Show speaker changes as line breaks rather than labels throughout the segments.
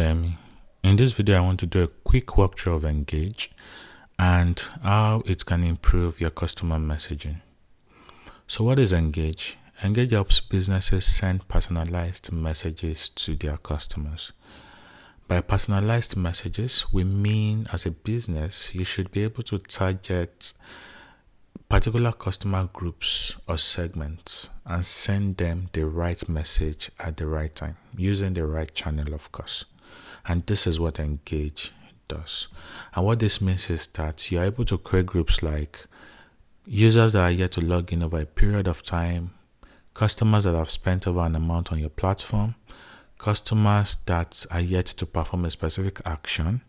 Opeyemi. In this video, I want to do a quick walkthrough of Engage and how it can improve your customer messaging. So what is Engage? Engage helps businesses send personalized messages to their customers. By personalized messages, we mean as a business, you should be able to target particular customer groups or segments and send them the right message at the right time using the right channel, of course. And this is what Engage does. And what this means is that you're able to create groups like users that are yet to log in over a period of time, customers that have spent over an amount on your platform, customers that are yet to perform a specific action,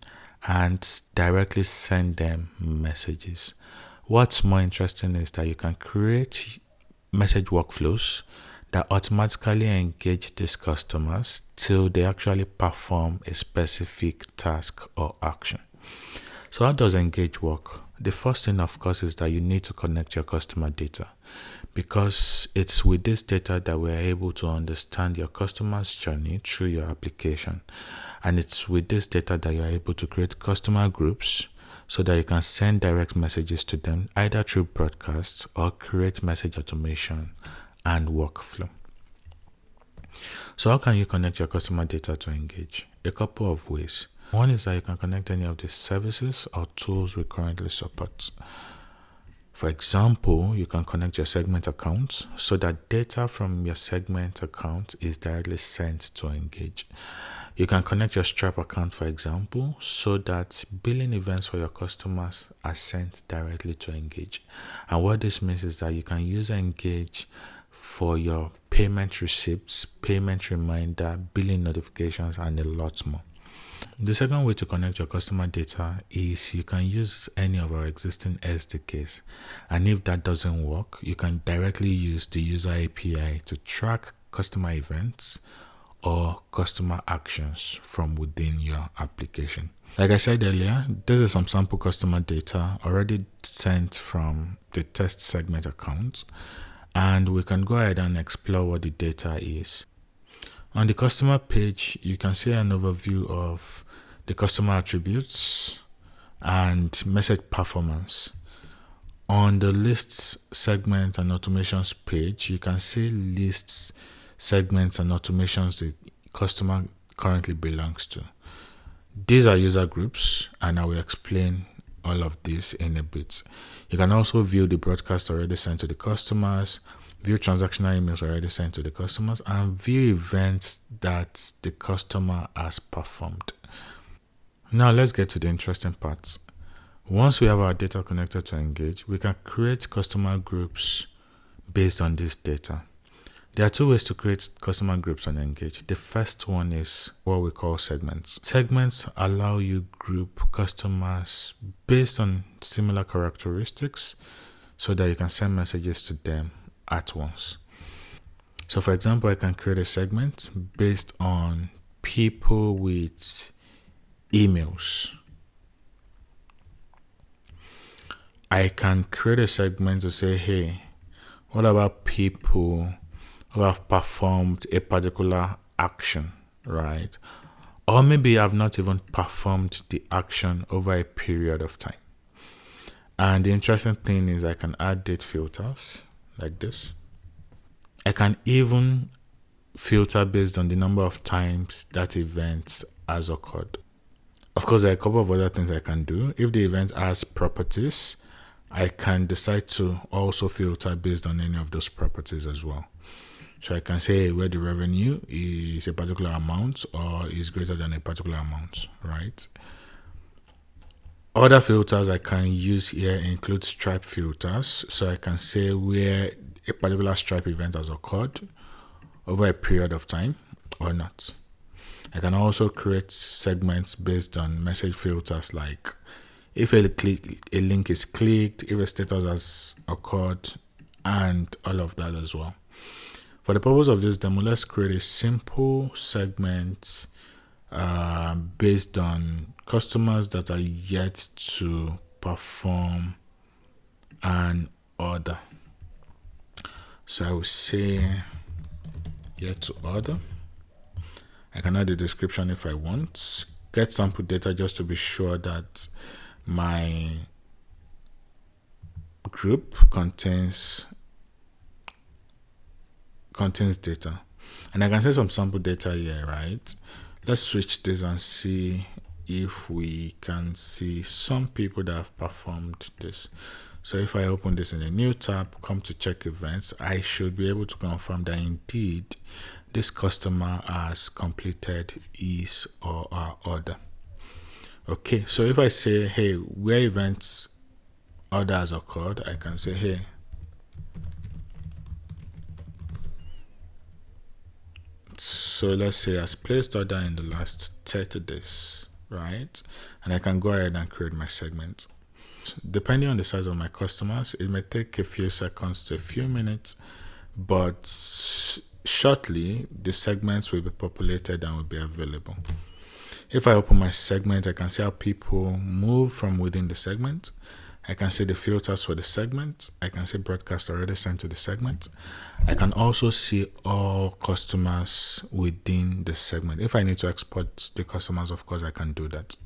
and directly send them messages. What's more interesting is that you can create message workflows that automatically engage these customers till they actually perform a specific task or action. So how does Engage work? The first thing, of course, is that you need to connect your customer data, because it's with this data that we're able to understand your customer's journey through your application. And it's with this data that you're able to create customer groups so that you can send direct messages to them either through broadcasts or create message automation and workflow. So how can you connect your customer data to Engage? A couple of ways. One is that you can connect any of the services or tools we currently support. For example, you can connect your segment accounts so that data from your segment account is directly sent to Engage. You can connect your Stripe account, for example, so that billing events for your customers are sent directly to Engage. And what this means is that you can use Engage for your payment receipts, payment reminder, billing notifications, and a lot more. The second way to connect your customer data is you can use any of our existing SDKs. And if that doesn't work, you can directly use the user API to track customer events or customer actions from within your application. Like I said earlier, this is some sample customer data already sent from the test segment account, and we can go ahead and explore what the data is. On the customer page, you can see an overview of the customer attributes and message performance. On the lists, segments, and automations page, you can see lists, segments, and automations the customer currently belongs to. These are user groups, and I will explain all of this in a bit. You can also view the broadcast already sent to the customers, view transactional emails already sent to the customers, and view events that the customer has performed. Now let's get to the interesting parts. Once we have our data connected to Engage, we can create customer groups based on this data. There are two ways to create customer groups on Engage. The first one is what we call segments. Segments allow you group customers based on similar characteristics so that you can send messages to them at once. So for example, I can create a segment based on people with emails. I can create a segment to say, hey, what about people who have performed a particular action, right? Or maybe I've not even performed the action over a period of time. And the interesting thing is I can add date filters like this. I can even filter based on the number of times that event has occurred. Of course, there are a couple of other things I can do. If the event has properties, I can decide to also filter based on any of those properties as well. So I can say where the revenue is a particular amount or is greater than a particular amount, right? Other filters I can use here include Stripe filters. So I can say where a particular Stripe event has occurred over a period of time or not. I can also create segments based on message filters like if a link is clicked, if a status has occurred, and all of that as well. For the purpose of this demo, let's create a simple segment based on customers that are yet to perform an order. So I will say yet to order, I can add a description if I want. Get sample data just to be sure that my group contains data. And I can say some sample data here, right? Let's switch this and see if we can see some people that have performed this. So if I open this in a new tab, come to check events, I should be able to confirm that indeed this customer has completed his or her order. Okay, so if I say, hey, where events order has occurred, I can say, hey, so let's say has placed order in the last 30 days, right? And I can go ahead and create my segment. Depending on the size of my customers, it may take a few seconds to a few minutes, but shortly the segments will be populated and will be available. If I open my segment, I can see how people move from within the segment. I can see the filters for the segment. I can see broadcast already sent to the segment. I can also see all customers within the segment. If I need to export the customers, of course, I can do that.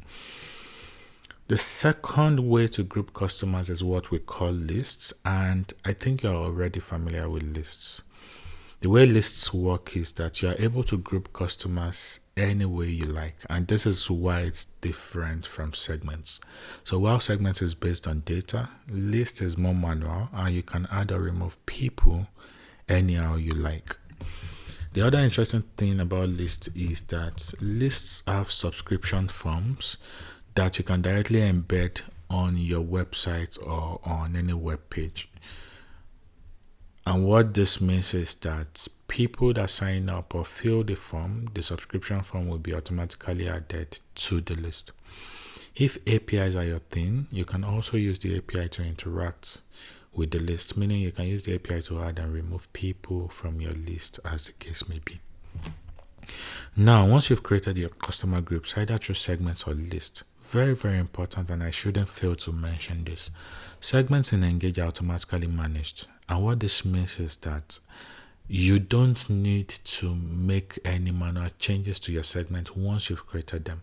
The second way to group customers is what we call lists, and I think you're already familiar with lists. The way lists work is that you are able to group customers any way you like, and this is why it's different from segments. So while segments is based on data, list is more manual, and you can add or remove people anyhow you like. The other interesting thing about lists is that lists have subscription forms that you can directly embed on your website or on any web page. And what this means is that people that sign up or fill the form, the subscription form will be automatically added to the list. If APIs are your thing, you can also use the API to interact with the list, meaning you can use the API to add and remove people from your list as the case may be. Now, once you've created your customer groups, either through segments or lists, very, very important, and I shouldn't fail to mention this, segments in Engage are automatically managed. And what this means is that you don't need to make any manual changes to your segment once you've created them.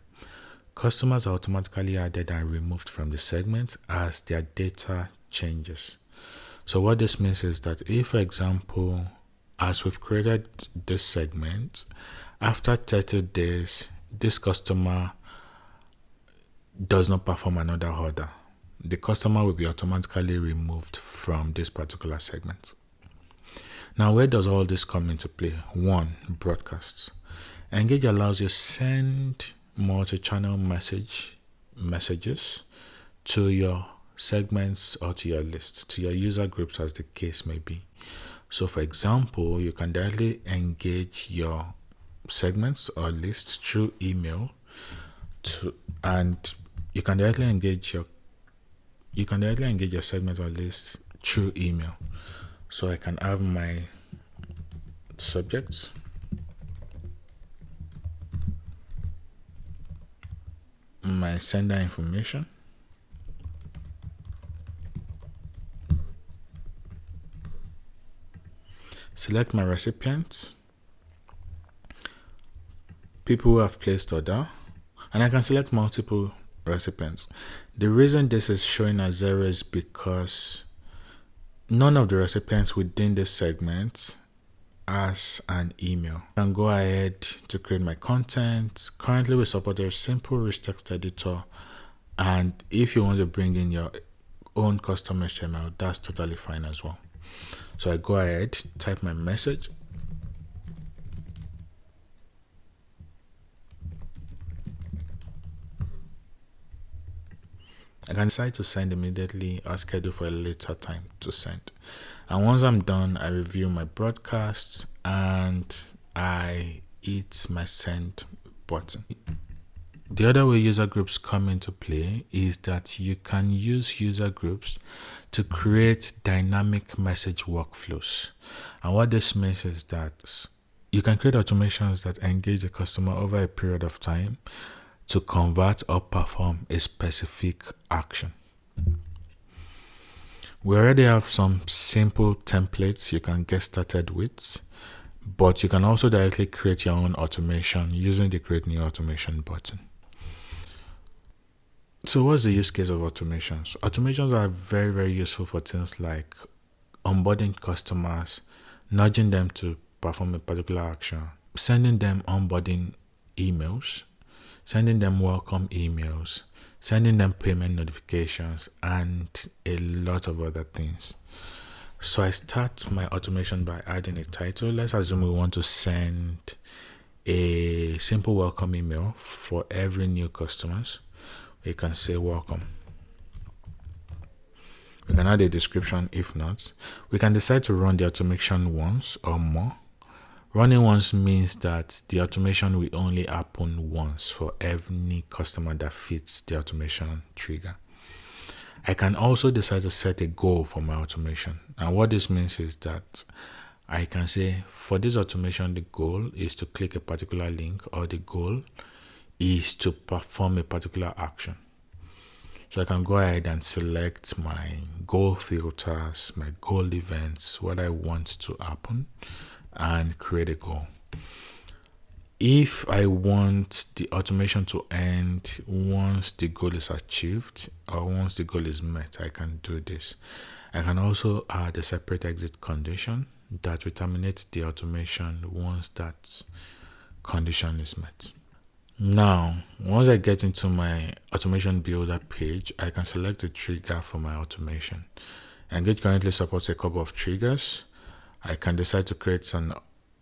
Customers are automatically added and removed from the segment as their data changes. So what this means is that if, for example, as we've created this segment, after 30 days, this customer does not perform another order, the customer will be automatically removed from this particular segment. Now, where does all this come into play? 1, broadcasts. Engage allows you to send multi-channel messages to your segments or to your list, to your user groups as the case may be. So, for example, you can directly engage your segments or lists through email, and you can directly engage your segment or list through email. So I can have my subjects, my sender information, select my recipients, people who have placed order, and I can select multiple recipients. The reason this is showing as 0 is because none of the recipients within this segment has an email. I can go ahead to create my content. Currently we support a simple rich text editor, and if you want to bring in your own custom HTML, that's totally fine as well. So I go ahead, type my message, I can decide to send immediately or schedule for a later time to send. And once I'm done, I review my broadcasts and I hit my send button. The other way user groups come into play is that you can use user groups to create dynamic message workflows. And what this means is that you can create automations that engage the customer over a period of time to convert or perform a specific action. We already have some simple templates you can get started with. but you can also directly create your own automation using the create new automation button. So what's the use case of automations? Automations are very, very useful for things like onboarding customers, nudging them to perform a particular action, sending them onboarding emails, sending them welcome emails, sending them payment notifications, and a lot of other things. So I start my automation by adding a title. Let's assume we want to send a simple welcome email for every new customers. We can say welcome. We can add a description if not. We can decide to run the automation once or more. Running once means that the automation will only happen once for every customer that fits the automation trigger. I can also decide to set a goal for my automation. And what this means is that I can say for this automation, the goal is to click a particular link, or the goal is to perform a particular action. So I can go ahead and select my goal filters, my goal events, what I want to happen, and create a goal. If I want the automation to end once the goal is achieved or once the goal is met, I can do this. I can also add a separate exit condition that will terminate the automation once that condition is met. Now, once I get into my automation builder page, I can select a trigger for my automation. Engage currently supports a couple of triggers. I can decide to create an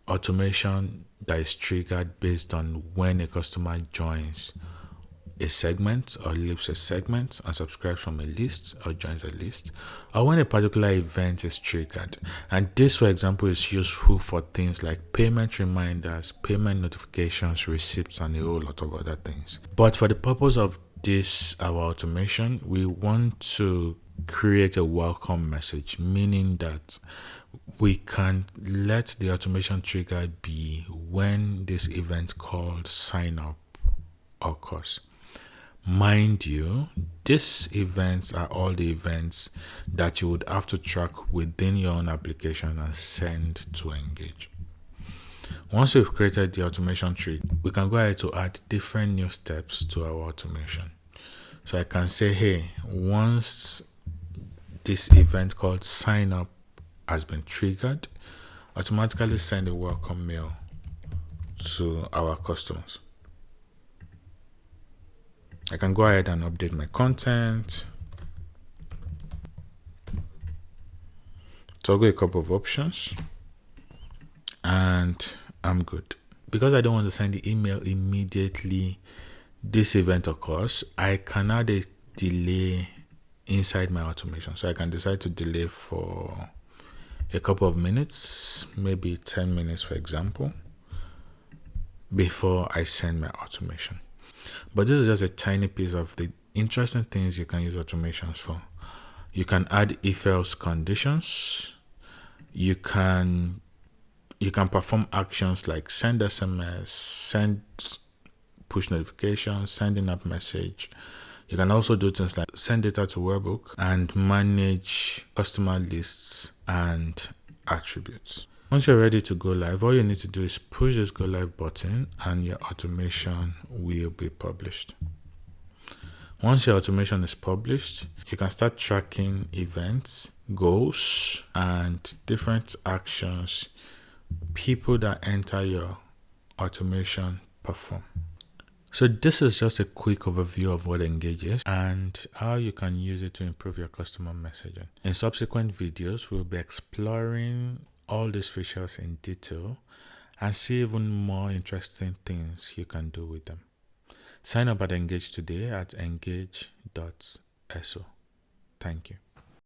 automation that is triggered based on when a customer joins a segment or leaves a segment and subscribes from a list or joins a list, or when a particular event is triggered. And this, for example, is useful for things like payment reminders, payment notifications, receipts, and a whole lot of other things. But for the purpose of this, our automation, we want to create a welcome message, meaning that we can let the automation trigger be when this event called sign up occurs. Mind you, these events are all the events that you would have to track within your own application and send to Engage. Once we've created the automation tree, we can go ahead to add different new steps to our automation. So I can say, hey, once this event called sign up has been triggered, automatically send a welcome mail to our customers. I can go ahead and update my content, toggle a couple of options, and I'm good. Because I don't want to send the email immediately this event occurs, I can add a delay inside my automation. So I can decide to delay for a couple of minutes, maybe 10 minutes, for example, before I send my automation. But this is just a tiny piece of the interesting things you can use automations for. You can add if-else conditions. You can perform actions like send SMS, send push notifications, send in-app message. You can also do things like send data to Webhook and manage customer lists and attributes. Once you're ready to go live, all you need to do is push this go live button and your automation will be published. Once your automation is published, you can start tracking events, goals, and different actions people that enter your automation perform. So this is just a quick overview of what Engage is and how you can use it to improve your customer messaging. In subsequent videos, we'll be exploring all these features in detail and see even more interesting things you can do with them. Sign up at Engage today at engage.so. Thank you.